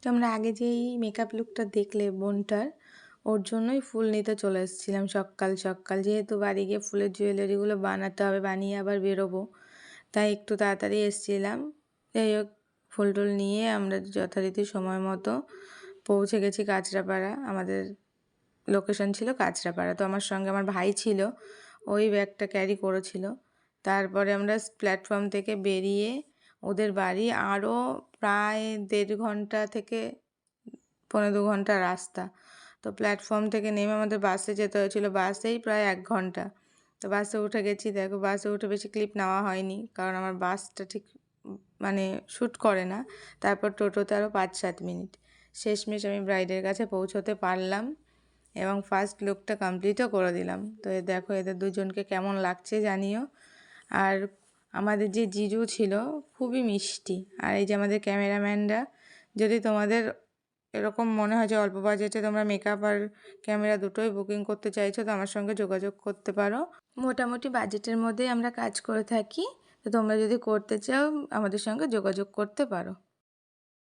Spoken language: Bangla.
তোমরা আগে যেই মেকআপ লুকটা দেখলে বোনটার, ওর জন্যই ফুল নিতে চলে এসেছিলাম সকাল সকাল, যেহেতু বাড়ি গিয়ে ফুলের জুয়েলারিগুলো বানাতে হবে, বানিয়ে আবার বেরোবো, তাই একটু তাড়াতাড়ি এসেছিলাম। যাই হোক, ফুল টুল নিয়ে আমরা যথারীতি সময় মতো পৌঁছে গেছি কাঁচরাপাড়া। আমাদের লোকেশন ছিল কাঁচরাপাড়া। তো আমার সঙ্গে আমার ভাই ছিল, ওই ব্যাগটা ক্যারি করেছিল। তারপরে আমরা প্ল্যাটফর্ম থেকে বেরিয়ে ওদের বাড়ি আরও প্রায় 1.5 ঘন্টা থেকে 1.25 ঘন্টা রাস্তা। তো প্ল্যাটফর্ম থেকে নেমে আমাদের বাসে যেতে হয়েছিল, বাসেই প্রায় 1 ঘন্টা। তো বাসে উঠে গেছি। দেখো, বাসে উঠে বেশি ক্লিপ নেওয়া হয়নি, কারণ আমার বাসটা ঠিক মানে শ্যুট করে না। তারপর টোটোতে আরও 5-7 মিনিট। শেষমেশ আমি ব্রাইডের কাছে পৌঁছতে পারলাম এবং ফার্স্ট লুকটা কমপ্লিটও করে দিলাম। তো দেখো এদের দুজনকে কেমন লাগছে জানিও। আর আমাদের যে জিজু ছিল খুবই মিষ্টি। আর এই যে আমাদের ক্যামেরাম্যানরা, যদি তোমাদের এরকম মনে হয় যে অল্প বাজেটে তোমরা মেকআপ আর ক্যামেরা দুটোই বুকিং করতে চাইছো, তো আমার সঙ্গে যোগাযোগ করতে পারো। মোটামুটি বাজেটের মধ্যেই আমরা কাজ করে থাকি। তো তোমরা যদি করতে চাও আমাদের সঙ্গে যোগাযোগ করতে পারো।